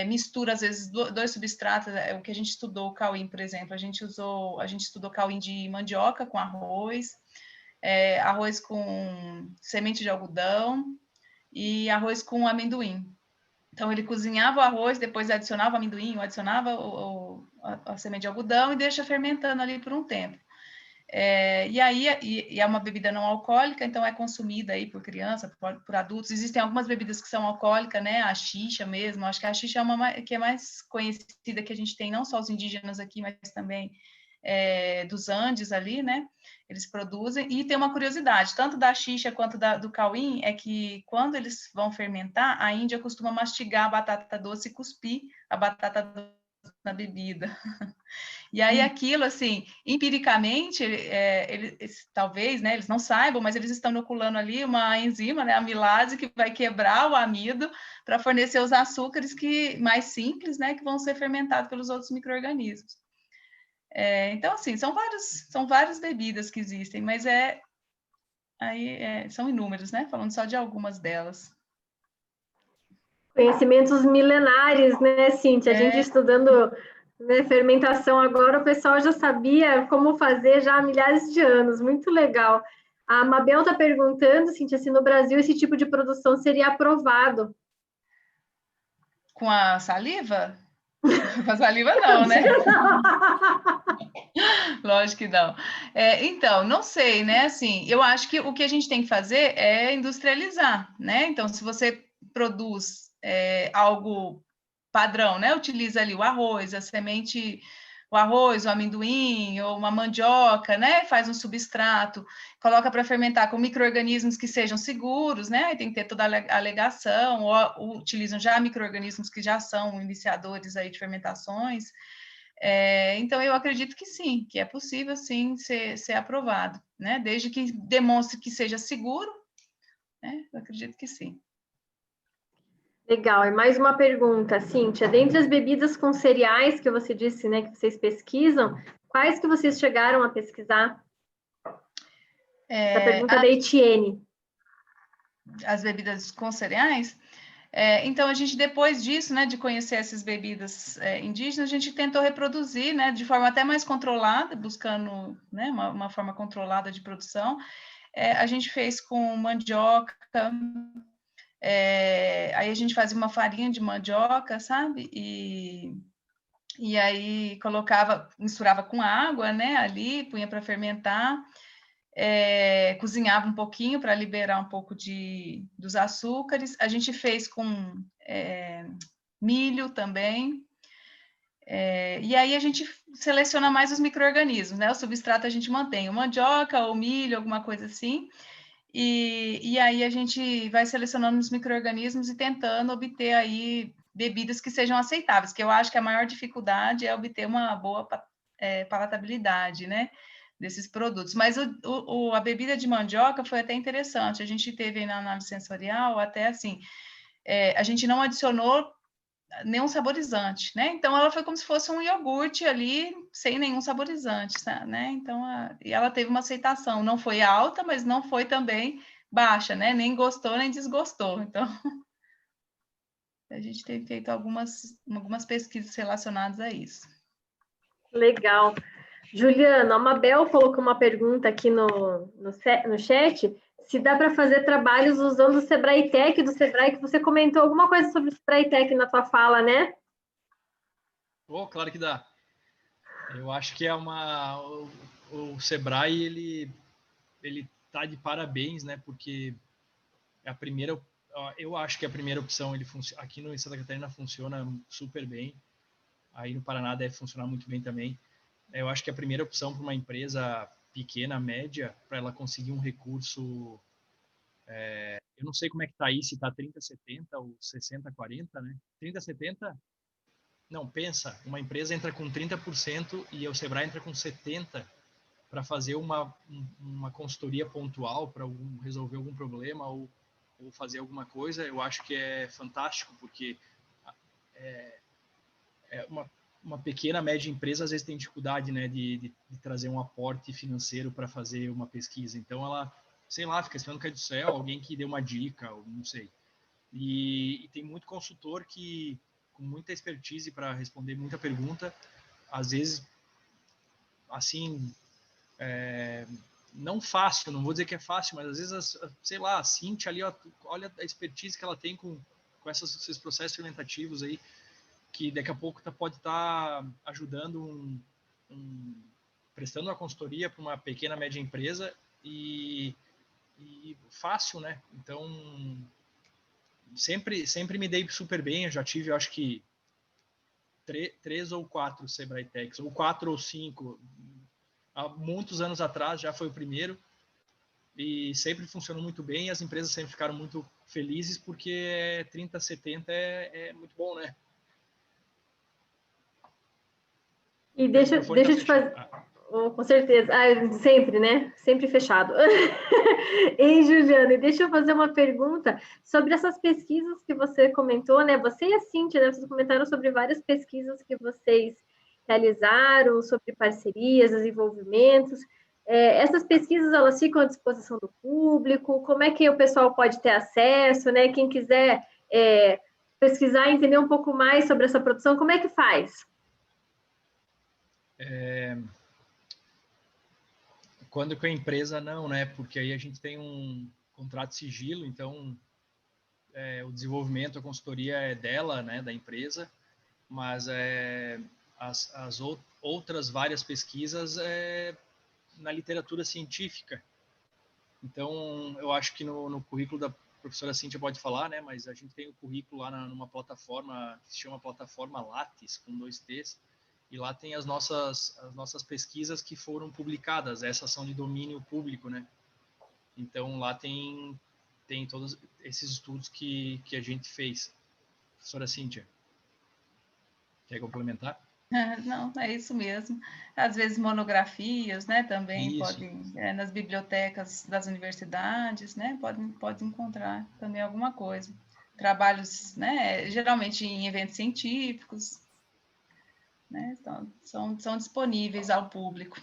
mistura, às vezes, dois substratos. O que a gente estudou, o cauim, por exemplo, a gente estudou cauim de mandioca com arroz, arroz com semente de algodão e arroz com amendoim. Então, ele cozinhava o arroz, depois adicionava o amendoim, ou adicionava a semente de algodão e deixa fermentando ali por um tempo. E é uma bebida não alcoólica, então é consumida aí por criança, por adultos. Existem algumas bebidas que são alcoólicas, né? A xixa mesmo, acho que a xixa é uma que é mais conhecida, que a gente tem, não só os indígenas aqui, mas também dos Andes ali, né? Eles produzem. E tem uma curiosidade, tanto da xixa quanto do cauim, é que quando eles vão fermentar, a Índia costuma mastigar a batata doce e cuspir a batata doce na bebida. E aí aquilo, assim, empiricamente, eles, talvez, né, eles não saibam, mas eles estão inoculando ali uma enzima, né, a amilase, que vai quebrar o amido para fornecer os açúcares mais simples, né, que vão ser fermentados pelos outros micro-organismos. Então, assim, são várias bebidas que existem, mas são inúmeros, né, falando só de algumas delas. Conhecimentos milenares, né, Cíntia? A gente estudando, né, fermentação agora, o pessoal já sabia como fazer já há milhares de anos. Muito legal. A Mabel está perguntando, Cíntia, se no Brasil esse tipo de produção seria aprovado. Com a saliva? Com a saliva não, né? Lógico que não. Então, não sei, né? Assim, eu acho que o que a gente tem que fazer é industrializar, né? Então, se você produz algo padrão, né? Utiliza ali o arroz, a semente, o arroz, o amendoim ou uma mandioca, né? Faz um substrato, coloca para fermentar com micro-organismos que sejam seguros, né? Aí tem que ter toda a alegação, ou utilizam já micro-organismos que já são iniciadores aí de fermentações. Então, eu acredito que sim, que é possível, sim, ser aprovado, né? Desde que demonstre que seja seguro, né? Eu acredito que sim. Legal. E mais uma pergunta, Cíntia. Dentre as bebidas com cereais que você disse, né, que vocês pesquisam, quais que vocês chegaram a pesquisar? Essa pergunta da Etienne. As bebidas com cereais? Então, a gente, depois disso, né, de conhecer essas bebidas indígenas, a gente tentou reproduzir, né, de forma até mais controlada, buscando, né, uma forma controlada de produção. A gente fez com mandioca, aí a gente fazia uma farinha de mandioca, sabe? E aí misturava com água, né, ali, punha para fermentar, cozinhava um pouquinho para liberar um pouco dos açúcares. A gente fez com milho também. E aí a gente seleciona mais os micro-organismos, né? O substrato a gente mantém, o mandioca ou milho, alguma coisa assim. E aí a gente vai selecionando os micro-organismos e tentando obter aí bebidas que sejam aceitáveis, que eu acho que a maior dificuldade é obter uma boa palatabilidade, né, desses produtos. Mas a bebida de mandioca foi até interessante, a gente teve aí na análise sensorial até assim, a gente não adicionou nenhum saborizante, né? Então ela foi como se fosse um iogurte ali, sem nenhum saborizante, né? Então, e ela teve uma aceitação, não foi alta, mas não foi também baixa, né? Nem gostou, nem desgostou. Então, a gente tem feito algumas pesquisas relacionadas a isso. Legal. Juliana, a Mabel colocou uma pergunta aqui no chat, se dá para fazer trabalhos usando o Sebrae Tech do Sebrae, que você comentou alguma coisa sobre o Sebrae Tech na tua fala, né? Claro que dá. Eu acho que o Sebrae, ele tá de parabéns, né? Porque eu acho que a primeira opção, aqui no Santa Catarina funciona super bem. Aí no Paraná deve funcionar muito bem também. Eu acho que a primeira opção para uma empresa pequena, média, para ela conseguir um recurso, eu não sei como é que está aí, se está 30-70 ou 60-40, né? 30-70? Não, pensa, uma empresa entra com 30% e o Sebrae entra com 70% para fazer uma consultoria pontual, para resolver algum problema ou fazer alguma coisa. Eu acho que é fantástico, porque uma pequena, média empresa às vezes tem dificuldade, né, de trazer um aporte financeiro para fazer uma pesquisa. Então ela, sei lá, fica esperando cair do céu, alguém que dê uma dica, ou não sei. E tem muito consultor que, com muita expertise para responder muita pergunta, às vezes, assim, não fácil, não vou dizer que é fácil, mas às vezes, sei lá, a Cíntia ali, olha a expertise que ela tem com esses processos fermentativos aí, que daqui a pouco pode estar ajudando prestando uma consultoria para uma pequena, média empresa e fácil, né? Então, sempre me dei super bem, eu já tive, eu acho que 3 ou 4 Sebrae Techs, ou 4 ou 5, há muitos anos atrás já foi o primeiro e sempre funcionou muito bem, e as empresas sempre ficaram muito felizes porque 30/70 é muito bom, né? E deixa eu te fazer... Oh, com certeza. Sempre, né? Sempre fechado. Ei, Juliana, deixa eu fazer uma pergunta sobre essas pesquisas que você comentou, né? Você e a Cíntia, né? Vocês comentaram sobre várias pesquisas que vocês realizaram, sobre parcerias, desenvolvimentos. Essas pesquisas, elas ficam à disposição do público? Como é que o pessoal pode ter acesso, né? Quem quiser pesquisar e entender um pouco mais sobre essa produção, como é que faz? Quando com a empresa, não, né? Porque aí a gente tem um contrato de sigilo, então o desenvolvimento, a consultoria é dela, né? Da empresa, mas as outras várias pesquisas na literatura científica. Então, eu acho que no currículo da professora Cíntia pode falar, né? Mas a gente tem o currículo lá numa plataforma que se chama plataforma Lattes, com 2 T's, e lá tem as nossas pesquisas que foram publicadas. Essas são de domínio público, né? Então, lá tem todos esses estudos que a gente fez. Professora Cíntia, quer complementar? Não, é isso mesmo. Às vezes monografias, né, também Isso. podem, nas bibliotecas das universidades, né, pode encontrar também alguma coisa. Trabalhos, né, geralmente em eventos científicos, né, são disponíveis ao público.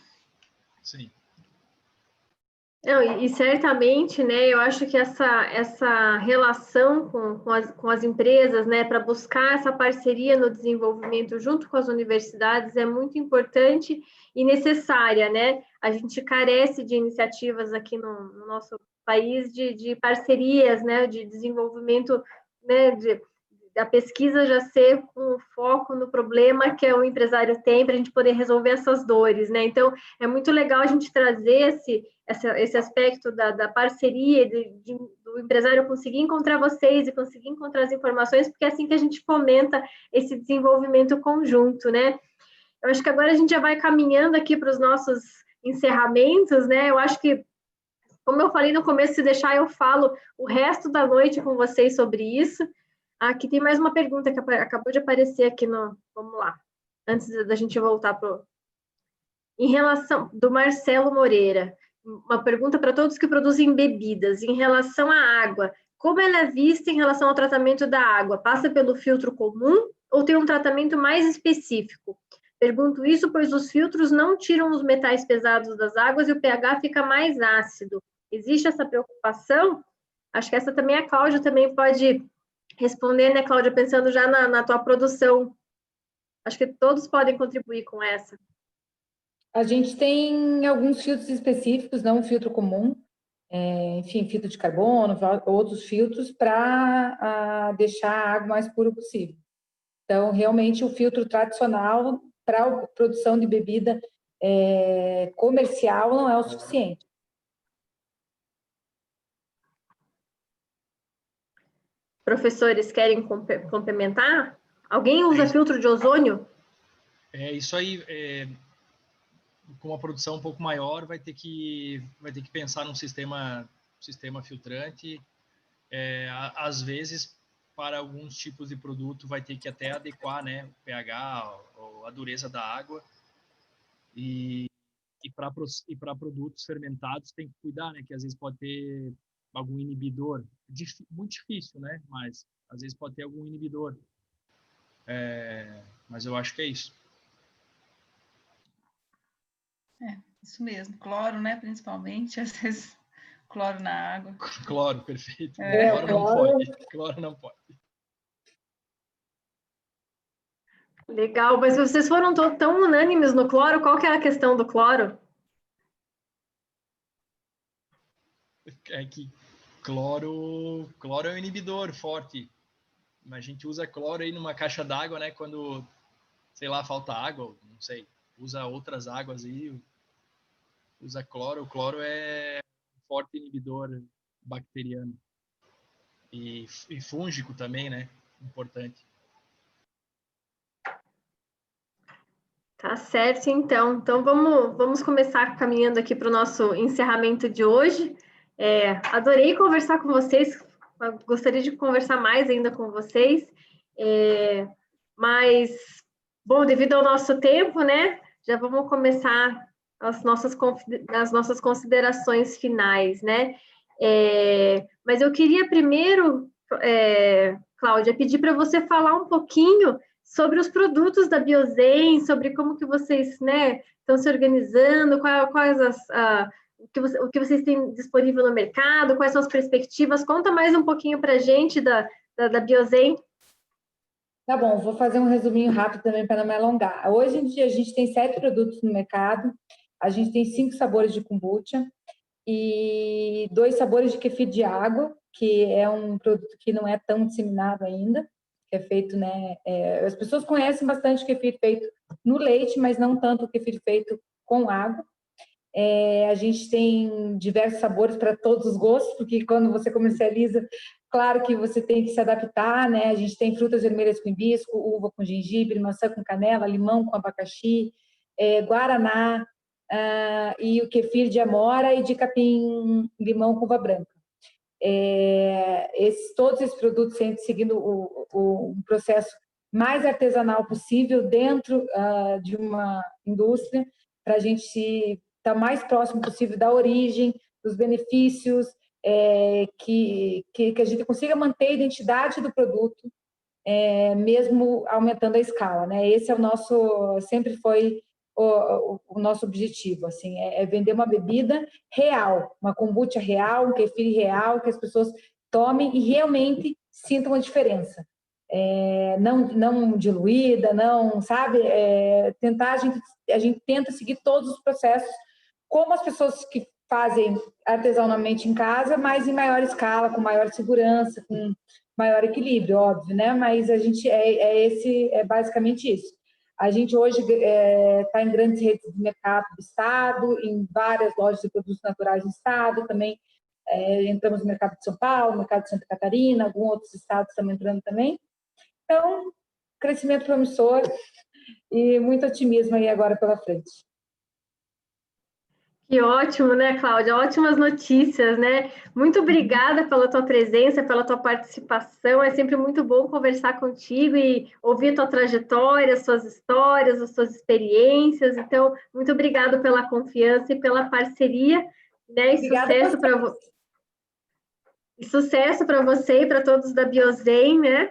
Sim. Não, e certamente, né, eu acho que essa relação com as empresas, né, para buscar essa parceria no desenvolvimento junto com as universidades é muito importante e necessária, né? A gente carece de iniciativas aqui no nosso país de parcerias, né, de desenvolvimento, né, da pesquisa já ser com foco no problema que o empresário tem para a gente poder resolver essas dores, né? Então, é muito legal a gente trazer esse aspecto da parceria, do empresário conseguir encontrar vocês e conseguir encontrar as informações, porque é assim que a gente fomenta esse desenvolvimento conjunto, né? Eu acho que agora a gente já vai caminhando aqui para os nossos encerramentos, né? Eu acho que, como eu falei no começo, se deixar eu falo o resto da noite com vocês sobre isso. Aqui tem mais uma pergunta que acabou de aparecer aqui no... Vamos lá, antes da gente voltar para... Em relação... Do Marcelo Moreira. Uma pergunta para todos que produzem bebidas. Em relação à água, como ela é vista em relação ao tratamento da água? Passa pelo filtro comum ou tem um tratamento mais específico? Pergunto isso pois os filtros não tiram os metais pesados das águas e o pH fica mais ácido. Existe essa preocupação? Acho que essa também a Cláudia também pode responder, né, Cláudia, pensando já na tua produção. Acho que todos podem contribuir com essa. A gente tem alguns filtros específicos, não um filtro comum, enfim, filtro de carbono, outros filtros para deixar a água mais pura possível. Então, realmente, o filtro tradicional para a produção de bebida comercial não é o suficiente. Professores, querem complementar? Alguém usa filtro de ozônio? Isso aí. Com uma produção um pouco maior, vai ter que pensar num sistema filtrante. Às vezes, para alguns tipos de produto, vai ter que até adequar, né, o pH ou a dureza da água. E para produtos fermentados, tem que cuidar, né, que às vezes pode ter algum inibidor. Muito difícil, né, mas às vezes pode ter algum inibidor. Mas eu acho que é isso. Isso mesmo, cloro, né, principalmente, às vezes cloro na água. Cloro, perfeito. Cloro não pode. Legal, mas vocês foram tão unânimes no cloro, qual que é a questão do cloro? É que cloro é um inibidor forte. A gente usa cloro aí numa caixa d'água, né, quando, sei lá, falta água, não sei, usa outras águas aí, usa cloro. O cloro é um forte inibidor bacteriano e fúngico também, né? Importante. Tá certo, então. Então, vamos começar caminhando aqui para o nosso encerramento de hoje. Adorei conversar com vocês, gostaria de conversar mais ainda com vocês, mas, bom, devido ao nosso tempo, né, já vamos começar as nossas considerações finais, né? Mas eu queria primeiro, Cláudia, pedir para você falar um pouquinho sobre os produtos da Biozen, sobre como que vocês, né, estão se organizando, quais o que vocês têm disponível no mercado, quais são as perspectivas. Conta mais um pouquinho para a gente da Biozen. Tá bom, vou fazer um resuminho rápido também para não me alongar. Hoje em dia a gente tem 7 produtos no mercado, a gente tem 5 sabores de kombucha e 2 sabores de kefir de água, que é um produto que não é tão disseminado ainda, que é feito, né? As pessoas conhecem bastante o kefir feito no leite, mas não tanto o kefir feito com água. A gente tem diversos sabores para todos os gostos, porque quando você comercializa, claro que você tem que se adaptar, né? A gente tem frutas vermelhas com hibisco, uva com gengibre, maçã com canela, limão com abacaxi, guaraná, e o kefir de amora e de capim-limão com uva branca. Todos esses produtos seguindo um processo mais artesanal possível dentro de uma indústria, para a gente estar mais próximo possível da origem, dos benefícios, que a gente consiga manter a identidade do produto, mesmo aumentando a escala, né? Esse é o nosso, sempre foi o nosso objetivo, assim, vender uma bebida real, uma kombucha real, um kefir real, que as pessoas tomem e realmente sintam a diferença. Não diluída, não, sabe? A gente tenta seguir todos os processos, como as pessoas que fazem artesanalmente em casa, mas em maior escala, com maior segurança, com maior equilíbrio, óbvio, né? Mas a gente é basicamente isso. A gente hoje está em grandes redes de mercado do estado, em várias lojas de produtos naturais do estado, também entramos no mercado de São Paulo, no mercado de Santa Catarina, alguns outros estados estão entrando também. Então, crescimento promissor e muito otimismo aí agora pela frente. Que ótimo, né, Cláudia? Ótimas notícias, né? Muito obrigada pela tua presença, pela tua participação. É sempre muito bom conversar contigo e ouvir tua trajetória, as suas histórias, as suas experiências. Então, muito obrigada pela confiança e pela parceria, né? E sucesso para você e para todos da Biozen, né?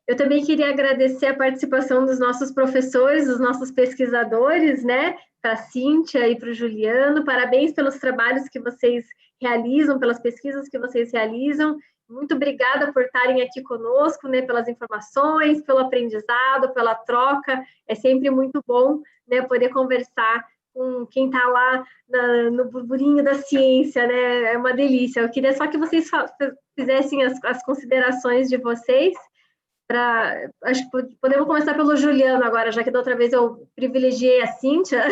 Eu também queria agradecer a participação dos nossos professores, dos nossos pesquisadores, né? Para a Cíntia e para o Juliano. Parabéns pelos trabalhos que vocês realizam, pelas pesquisas que vocês realizam. Muito obrigada por estarem aqui conosco, né? Pelas informações, pelo aprendizado, pela troca. É sempre muito bom, né? Poder conversar com quem está lá no burburinho da ciência, né? É uma delícia. Eu queria só que vocês fizessem as considerações de vocês. Acho que podemos começar pelo Juliano agora, já que da outra vez eu privilegiei a Cíntia.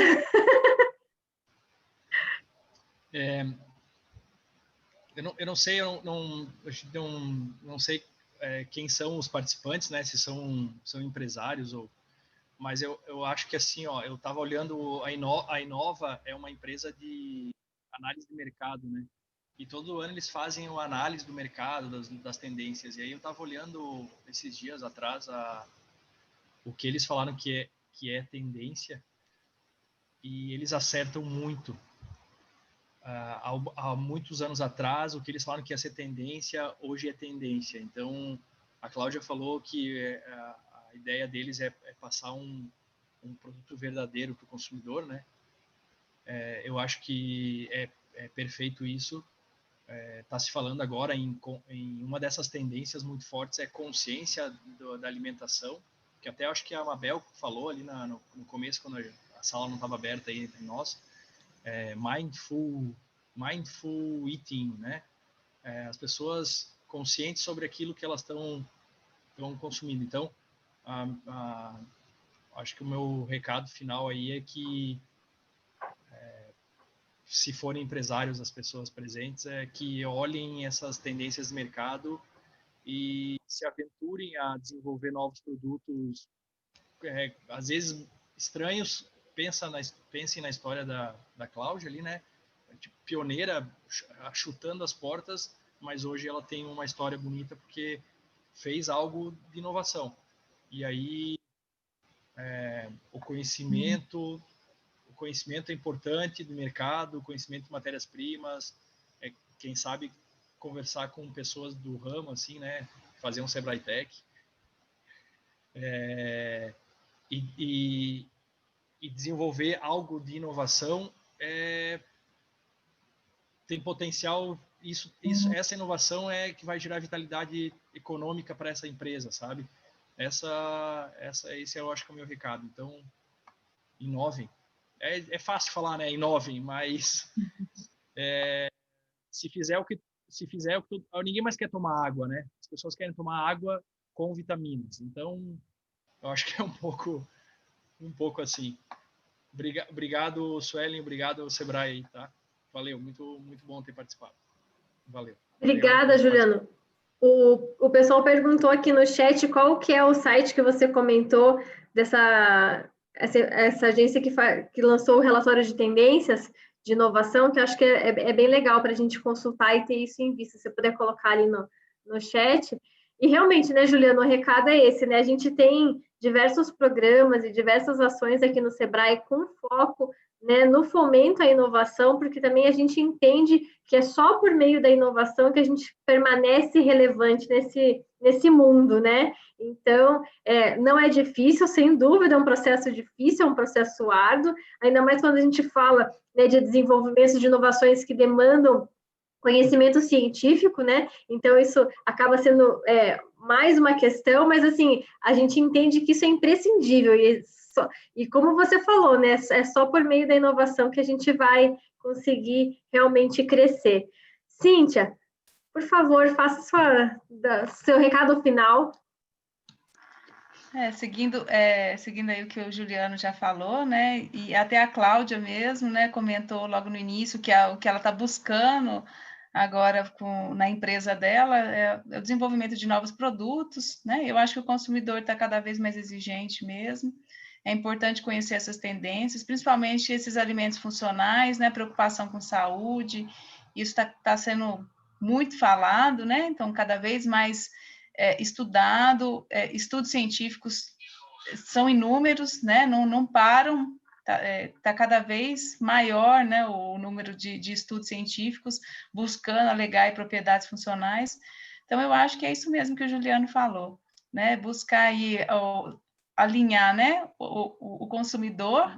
Eu não sei, não sei quem são os participantes, né? Se são empresários mas eu acho que assim, ó, eu estava olhando a Inova é uma empresa de análise de mercado, né? E todo ano eles fazem uma análise do mercado, das tendências. E aí eu estava olhando esses dias atrás o que eles falaram que é tendência, e eles acertam muito. Há muitos anos atrás, o que eles falaram que ia ser tendência, hoje é tendência. Então, a Cláudia falou que a ideia deles é passar um produto verdadeiro para o consumidor, né? Eu acho que é perfeito isso. Está se falando agora em uma dessas tendências muito fortes, é consciência da alimentação, que até acho que a Mabel falou ali no começo, quando a sala não estava aberta aí entre nós, mindful eating, né? As pessoas conscientes sobre aquilo que elas estão consumindo. Então, acho que o meu recado final aí é que se forem empresários, as pessoas presentes, que olhem essas tendências de mercado e se aventurem a desenvolver novos produtos, às vezes estranhos. Pensem na história da Cláudia ali, né? Tipo, pioneira, chutando as portas, mas hoje ela tem uma história bonita porque fez algo de inovação. E aí o conhecimento é importante do mercado, o conhecimento de matérias-primas, quem sabe conversar com pessoas do ramo, assim, né? Fazer um Sebrae Tech. E desenvolver algo de inovação tem potencial. Essa inovação é que vai gerar vitalidade econômica para essa empresa, sabe? Esse eu acho que é o meu recado. Então, inovem. É fácil falar, né? Inovem, mas se fizer o que ninguém mais quer tomar água, né? As pessoas querem tomar água com vitaminas. Então, eu acho que é um pouco assim. Obrigado, Suelen, obrigado, Sebrae, tá? Valeu, muito, muito bom ter participado. Valeu. Obrigada, Juliano. O pessoal perguntou aqui no chat qual que é o site que você comentou essa agência que lançou o relatório de tendências de inovação, que eu acho que é bem legal para a gente consultar e ter isso em vista. Se você puder colocar ali no chat. E realmente, né, Juliano, o recado é esse, né? A gente tem diversos programas e diversas ações aqui no Sebrae com foco, né, no fomento à inovação, porque também a gente entende que é só por meio da inovação que a gente permanece relevante nesse mundo, né? Então, não é difícil, sem dúvida, é um processo difícil, é um processo árduo, ainda mais quando a gente fala, né, de desenvolvimento de inovações que demandam conhecimento científico, né? Então, isso acaba sendo mais uma questão, mas, assim, a gente entende que isso é imprescindível e como você falou, né? É só por meio da inovação que a gente vai conseguir realmente crescer. Cíntia, por favor, faça seu recado final. Seguindo aí o que o Juliano já falou, né? E até a Cláudia mesmo, né? Comentou logo no início o que ela está buscando agora na empresa dela é o desenvolvimento de novos produtos, né? Eu acho que o consumidor está cada vez mais exigente mesmo. É importante conhecer essas tendências, principalmente esses alimentos funcionais, né? Preocupação com saúde, isso está sendo muito falado, né? Então, cada vez mais estudado, estudos científicos são inúmeros, né? Não param. Tá cada vez maior, né, o número de estudos científicos buscando alegar propriedades funcionais. Então, eu acho que é isso mesmo que o Juliano falou, né, buscar aí, alinhar, né, o consumidor,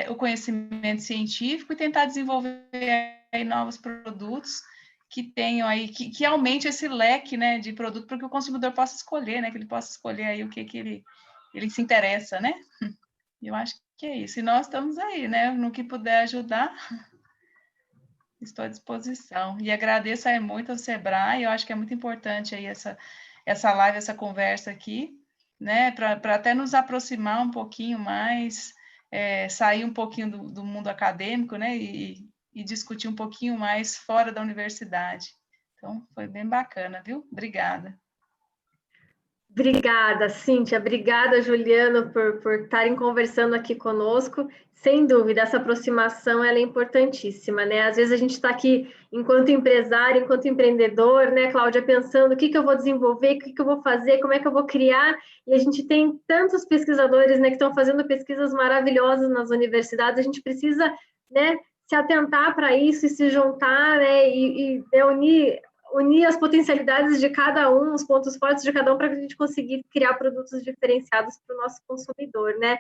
o conhecimento científico e tentar desenvolver aí novos produtos que tenham aí, que aumente esse leque, né, de produto para que o consumidor possa escolher, né, que ele possa escolher aí o que ele se interessa, né? Eu acho que é isso. E nós estamos aí, né? No que puder ajudar, estou à disposição. E agradeço aí muito ao Sebrae, eu acho que é muito importante aí essa live, essa conversa aqui, né? Para até nos aproximar um pouquinho mais, sair um pouquinho do mundo acadêmico, né? E discutir um pouquinho mais fora da universidade. Então, foi bem bacana, viu? Obrigada. Obrigada, Cíntia. Obrigada, Juliano, por estarem conversando aqui conosco. Sem dúvida, essa aproximação ela é importantíssima, né? Às vezes a gente está aqui, enquanto empresário, enquanto empreendedor, né, Cláudia, pensando o que eu vou desenvolver, o que eu vou fazer, como é que eu vou criar, e a gente tem tantos pesquisadores, né, que estão fazendo pesquisas maravilhosas nas universidades, a gente precisa, né, se atentar para isso e se juntar, né, e unir as potencialidades de cada um, os pontos fortes de cada um, para que a gente consiga criar produtos diferenciados para o nosso consumidor, né?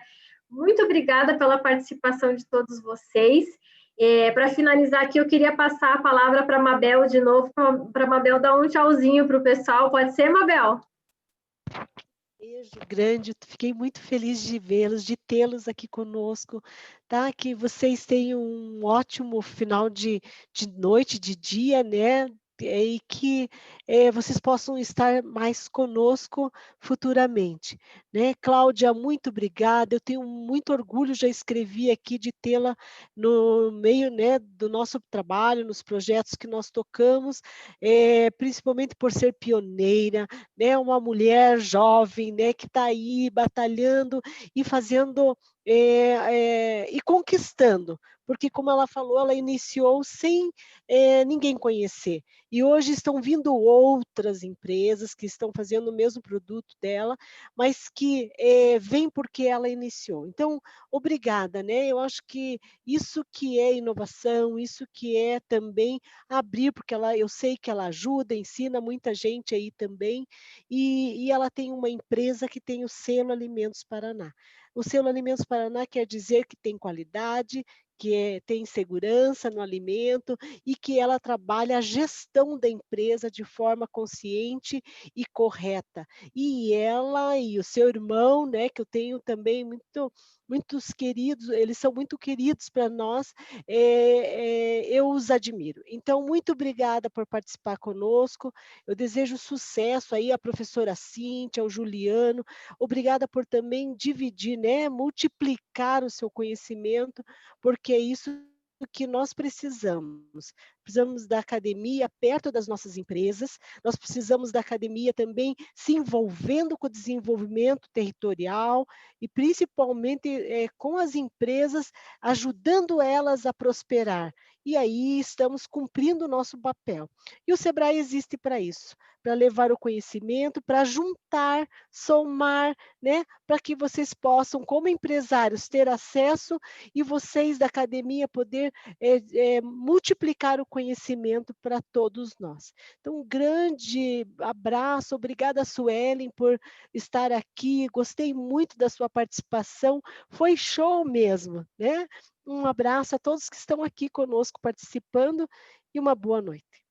Muito obrigada pela participação de todos vocês. Para finalizar aqui, eu queria passar a palavra para a Mabel de novo, para a Mabel dar um tchauzinho para o pessoal. Pode ser, Mabel? Beijo grande, fiquei muito feliz de vê-los, de tê-los aqui conosco, tá? Que vocês tenham um ótimo final de noite, de dia, né? e que vocês possam estar mais conosco futuramente, né? Cláudia, muito obrigada, eu tenho muito orgulho, já escrevi aqui, de tê-la no meio, né, do nosso trabalho, nos projetos que nós tocamos, principalmente por ser pioneira, né, uma mulher jovem, né, que está aí batalhando e fazendo e conquistando, porque, como ela falou, ela iniciou sem ninguém conhecer. E hoje estão vindo outras empresas que estão fazendo o mesmo produto dela, mas que vêm porque ela iniciou. Então, obrigada, né? Eu acho que isso que é inovação, isso que é também abrir, porque eu sei que ela ajuda, ensina muita gente aí também, e ela tem uma empresa que tem o selo Alimentos Paraná. O selo Alimentos Paraná quer dizer que tem qualidade, que tem segurança no alimento e que ela trabalha a gestão da empresa de forma consciente e correta. E ela e o seu irmão, né, que eu tenho também muitos queridos, eles são muito queridos para nós, eu os admiro. Então, muito obrigada por participar conosco, eu desejo sucesso aí à professora Cíntia, ao Juliano, obrigada por também dividir, né, multiplicar o seu conhecimento, porque é isso que nós precisamos. Precisamos da academia perto das nossas empresas, nós precisamos da academia também se envolvendo com o desenvolvimento territorial e principalmente com as empresas, ajudando elas a prosperar. E aí estamos cumprindo o nosso papel. E o Sebrae existe para isso, para levar o conhecimento, para juntar, somar, né, para que vocês possam, como empresários, ter acesso e vocês da academia poder multiplicar o conhecimento para todos nós. Então, um grande abraço, obrigada, Suelen, por estar aqui, gostei muito da sua participação, foi show mesmo, né? Um abraço a todos que estão aqui conosco participando e uma boa noite.